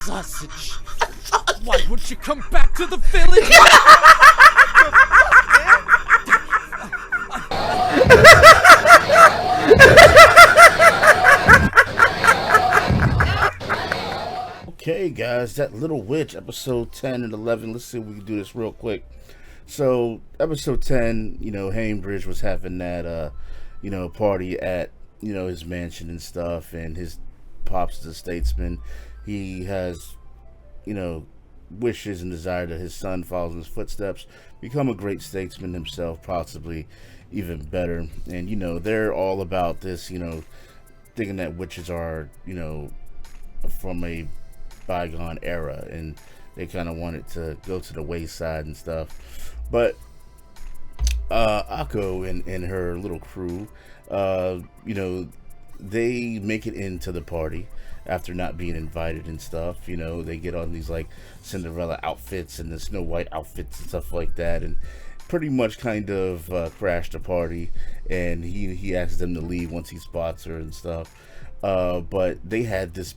sausage. Why won't you come back to the village? Okay, guys, that Little Witch, episode 10 and 11. Let's see if we can do this real quick. So, episode 10, Hainbridge was having that, party at, his mansion and stuff, and his pops is a statesman. He has, wishes and desire that his son follows in his footsteps, become a great statesman himself, possibly even better. And, they're all about this, thinking that witches are, from a bygone era, and they kind of wanted to go to the wayside and stuff. But Akko and her little crew, they make it into the party after not being invited and stuff. They get on these like Cinderella outfits and the Snow White outfits and stuff like that, and pretty much kind of crash the party. And he asks them to leave once he spots her and stuff. But they had this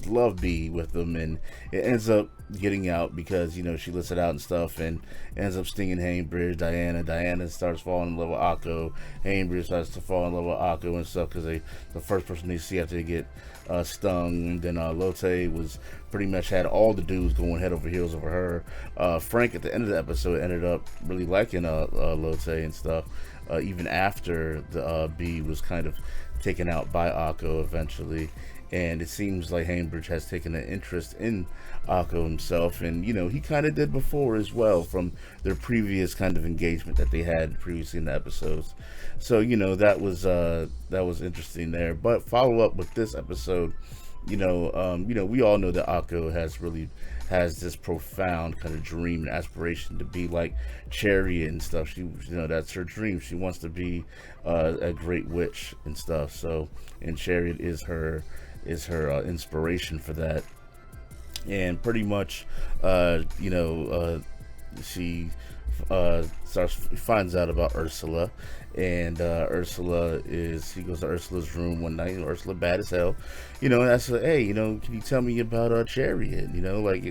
love bee with them, and it ends up getting out because, she lets it out and stuff, and ends up stinging Hainbridge. Diana starts falling in love with Akko. Hainbridge starts to fall in love with Akko and stuff because the first person they see after they get stung. And then Lotte was pretty much had all the dudes going head over heels over her. Frank at the end of the episode ended up really liking Lotte and stuff, even after the bee was kind of taken out by Akko eventually. And it seems like Hainbridge has taken an interest in Akko himself, and he kind of did before as well, from their previous kind of engagement that they had previously in the episodes. So that was interesting there. But follow up with this episode, we all know that Akko has this profound kind of dream and aspiration to be like Chariot and stuff. She, that's her dream. She wants to be a great witch and stuff. So, and Chariot is her inspiration for that. And pretty much, she finds out about Ursula, and he goes to Ursula's room one night, and Ursula bad as hell, and asks her, hey, can you tell me about Chariot, like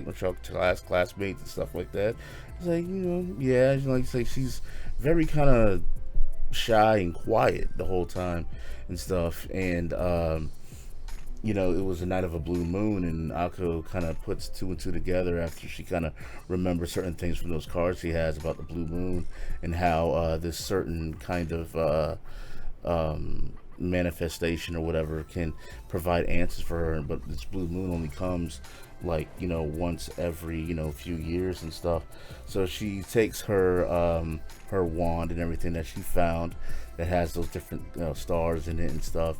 classmates and stuff like that. He's like, yeah, she's very kind of shy and quiet the whole time and stuff. And it was a night of a blue moon, and Akko kind of puts two and two together after she kind of remembers certain things from those cards he has about the blue moon, and how this certain kind of manifestation or whatever can provide answers for her. But this blue moon only comes like once every few years and stuff. So she takes her wand and everything that she found that has those different stars in it and stuff,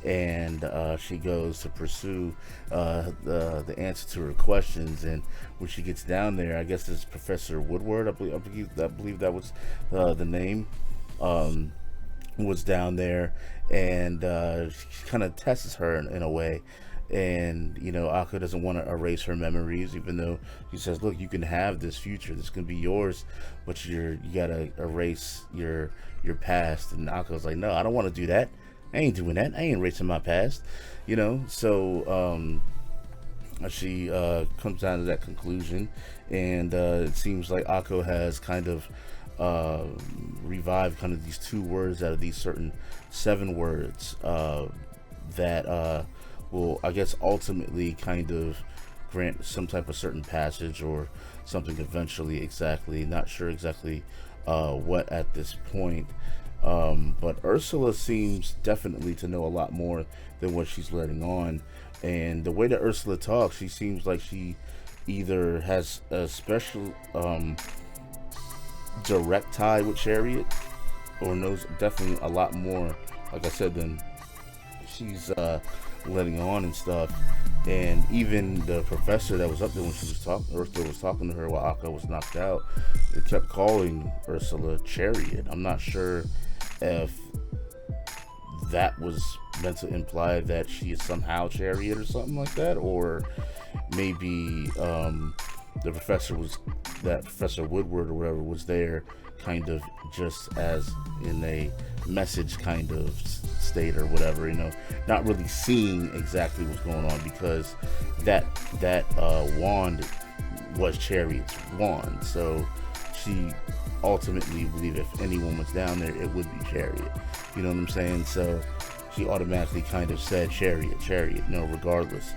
and she goes to pursue the answer to her questions. And when she gets down there, I guess it's Professor Woodward, I believe that was the name, was down there, and she kind of tests her in a way. And Akko doesn't want to erase her memories, even though she says, look, you can have this future, this can be yours, but you gotta erase your past. And Akko's like, no, I don't want to do that. I ain't doing that. I ain't erasing my past, So she comes down to that conclusion, and it seems like Akko has kind of revived kind of these 2 words out of these certain 7 words that will, I guess, ultimately kind of grant some type of certain passage or something eventually. Exactly, not sure exactly what at this point. But Ursula seems definitely to know a lot more than what she's letting on. And the way that Ursula talks, she seems like she either has a special direct tie with Chariot, or knows definitely a lot more, like I said, than she's letting on and stuff. And even the professor that was up there when Ursula was talking to her while Akko was knocked out, it kept calling Ursula Chariot. I'm not sure if that was meant to imply that she is somehow Chariot or something like that, or maybe the Professor Woodward or whatever was there kind of just as in a message kind of state or whatever, you know, not really seeing exactly what's going on, because that wand was Chariot's wand, so she ultimately believed if anyone was down there, it would be Chariot. You know what I'm saying? So she automatically kind of said Chariot, you know, regardless.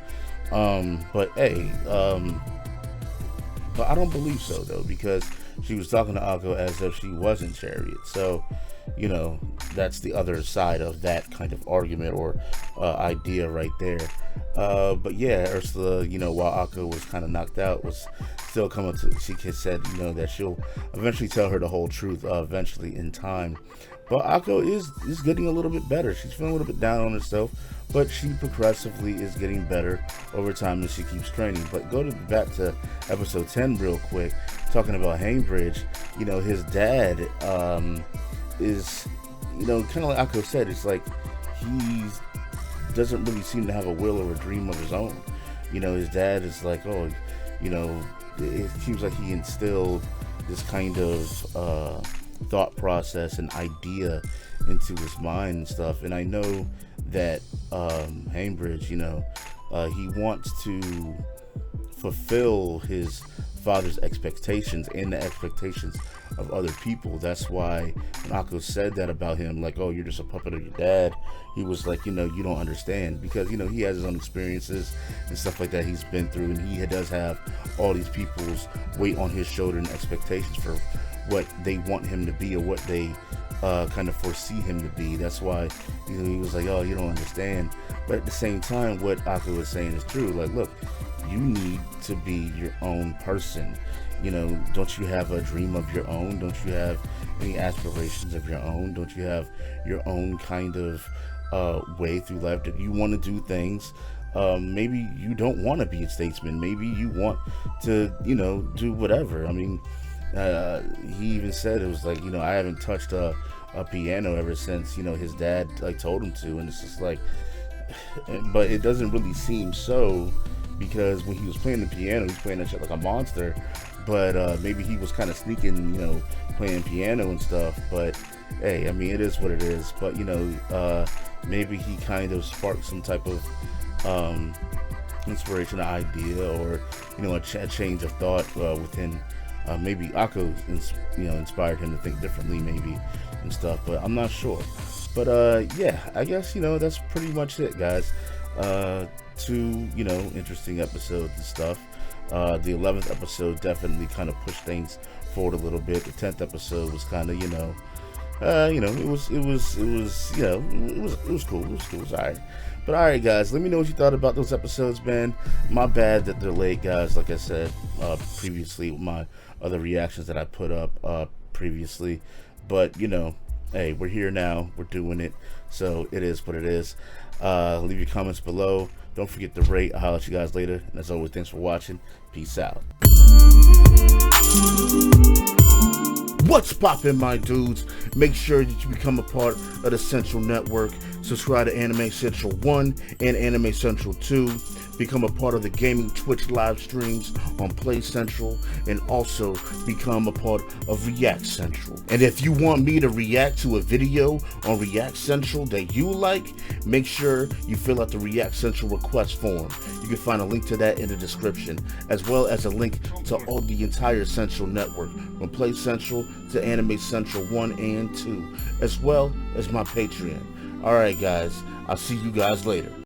But hey, but I don't believe so though, because she was talking to Akko as if she wasn't Chariot. So, you know, that's the other side of that kind of argument or idea right there. But yeah, Ursula, you know, while Akko was kind of knocked out, was still coming to, she said, you know, that she'll eventually tell her the whole truth eventually in time. But Akko is getting a little bit better. She's feeling a little bit down on herself, but she progressively is getting better over time as she keeps training. But go back to episode 10 real quick, talking about Haimbridge. You know, his dad is, you know, kind of like Akko said, it's like he doesn't really seem to have a will or a dream of his own. You know, his dad is like, oh, you know, it seems like he instilled this kind of thought process and idea into his mind and stuff. And I know that Haimbridge, you know, he wants to fulfill his father's expectations and the expectations of other people. That's why when Akko said that about him, like, oh, you're just a puppet of your dad, he was like, you know, you don't understand, because, you know, he has his own experiences and stuff like that he's been through, and he does have all these people's weight on his shoulder and expectations for what they want him to be or what they kind of foresee him to be. That's why, you know, he was like, oh, you don't understand. But at the same time, what Akko was saying is true. Like, look, you need to be your own person. You know, don't you have a dream of your own? Don't you have any aspirations of your own? Don't you have your own kind of way through life that you want to do things? Maybe you don't want to be a statesman. Maybe you want to, you know, do whatever. I mean, he even said, it was like, you know, I haven't touched a piano ever since, you know, his dad like told him to. And it's just like, but it doesn't really seem so, because when he was playing the piano, he was playing that shit like a monster. But maybe he was kind of sneaking, you know, playing piano and stuff. But hey, I mean, it is what it is. But, you know, maybe he kind of sparked some type of inspiration, idea, or, you know, a change of thought within. Maybe Akko, you know, inspired him to think differently, maybe, and stuff. But I'm not sure. But yeah, I guess, you know, that's pretty much it, guys. 2, you know, interesting episodes and stuff. The 11th episode definitely kind of pushed things forward a little bit. The 10th episode was kind of, you know, it was cool. It was alright. But alright, guys, let me know what you thought about those episodes, man. My bad that they're late, guys. Like I said previously, with my other reactions that I put up previously. But, you know, hey, we're here now. We're doing it. So it is what it is. Leave your comments below. Don't forget to rate. I'll holler at you guys later. And as always, thanks for watching. Peace out. What's poppin', my dudes? Make sure that you become a part of the Central Network. Subscribe to AnimeCenTruL 1 and AnimeCenTruL 2. Become a part of the gaming Twitch live streams on PlayCentral, and also become a part of ReactCentral. And if you want me to react to a video on ReactCentral that you like, make sure you fill out the ReactCentral request form. You can find a link to that in the description, as well as a link to all the entire Central Network, from PlayCentral to AnimeCenTruL 1 and 2, as well as my Patreon. Alright, guys, I'll see you guys later.